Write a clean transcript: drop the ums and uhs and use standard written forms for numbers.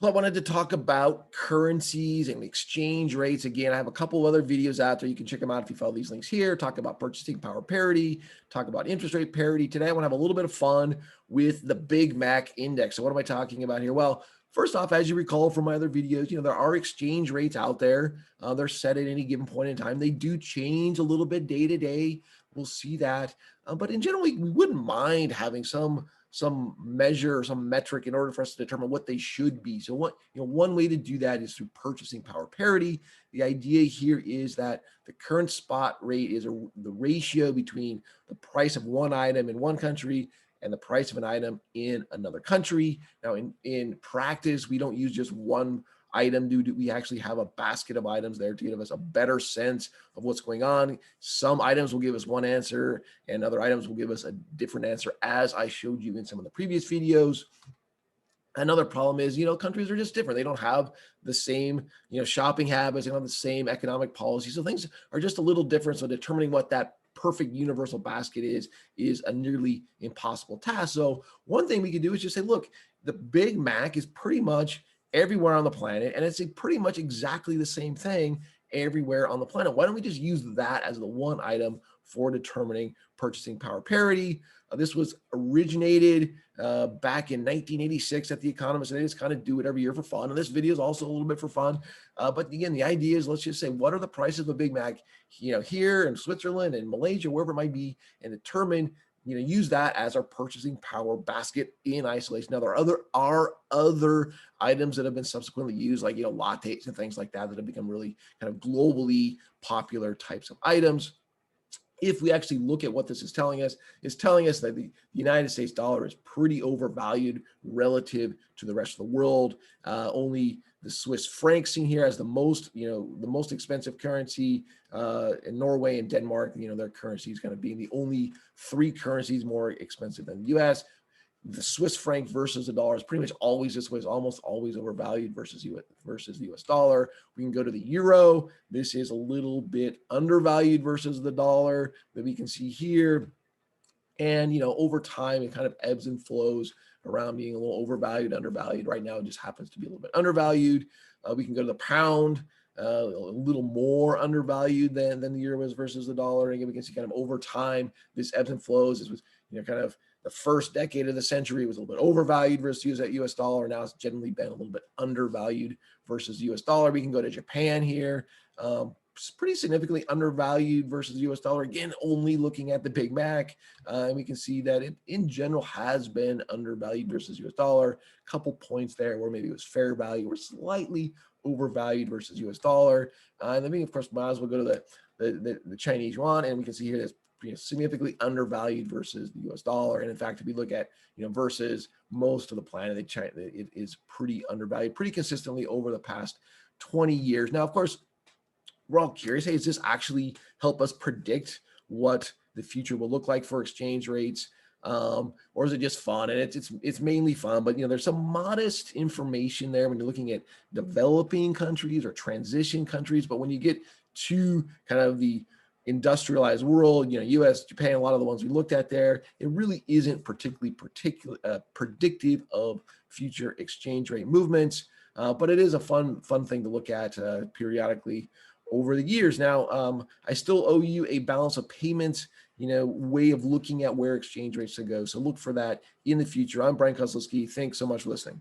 Well, I wanted to talk about currencies and exchange rates. Again, I have a couple of other videos out there. You can check them out if you follow these links here. Talk about purchasing power parity, talk about interest rate parity. Today, I want to have a little bit of fun with the Big Mac index. So what am I talking about here? Well, first off, as you recall from my other videos, there are exchange rates out there. They're set at any given point in time. They do change a little bit day to day. We'll see that. But in general, we wouldn't mind having some measure or some metric in order for us to determine what they should be. So one way to do that is through purchasing power parity. The idea here is that the current spot rate is the ratio between the price of one item in one country and the price of an item in another country. Now, in practice, we don't use just one item. We actually have a basket of items there to give us a better sense of what's going on. Some items will give us one answer and other items will give us a different answer, as I showed you in some of the previous videos. Another problem is, countries are just different. They don't have the same, shopping habits. They don't have the same economic policy. So things are just a little different. So determining what that perfect universal basket is a nearly impossible task. So one thing we could do is just say, look, the Big Mac is pretty much everywhere on the planet, and it's pretty much exactly the same thing everywhere on the planet. Why don't we just use that as the one item for determining purchasing power parity? This was originated back in 1986 at the Economist, and they just kind of do it every year for fun. And this video is also a little bit for fun. But again, the idea is, let's just say, what are the prices of a Big Mac, here in Switzerland and Malaysia, wherever it might be, and determine, use that as our purchasing power basket in isolation. Now, there are other items that have been subsequently used, like, lattes and things like that have become really kind of globally popular types of items. If we actually look at what this is telling us, it's telling us that the United States dollar is pretty overvalued relative to the rest of the world. Only the Swiss franc seen here as the most expensive currency, in Norway and Denmark, their currencies kind of being the only three currencies more expensive than the US. The Swiss franc versus the dollar is pretty much always this way. It's almost always overvalued versus the US dollar. We can go to the euro. This is a little bit undervalued versus the dollar that we can see here. And, over time, it kind of ebbs and flows around being a little overvalued, undervalued. Right now, it just happens to be a little bit undervalued. We can go to the pound, a little more undervalued than the euro is versus the dollar. And again, we can see kind of over time, this ebbs and flows. This was, kind of the first decade of the century was a little bit overvalued versus US dollar. Now it's generally been a little bit undervalued versus US dollar. We can go to Japan here. Pretty significantly undervalued versus US dollar. Again, only looking at the Big Mac. And we can see that it in general has been undervalued versus US dollar. A couple points there where maybe it was fair value or slightly overvalued versus US dollar. And then we, of course, might as well go to the Chinese yuan, and we can see here that's significantly undervalued versus the US dollar. And in fact, if we look at, versus most of the planet, it is pretty undervalued pretty consistently over the past 20 years. Now, of course, we're all curious, hey, does this actually help us predict what the future will look like for exchange rates? Or is it just fun? And it's mainly fun, but there's some modest information there when you're looking at developing countries or transition countries. But when you get to kind of the industrialized world, US, Japan, a lot of the ones we looked at there, it really isn't particularly predictive of future exchange rate movements. But it is a fun thing to look at periodically over the years. Now, I still owe you a balance of payments, way of looking at where exchange rates should go. So look for that in the future. I'm Brian Kozlowski. Thanks so much for listening.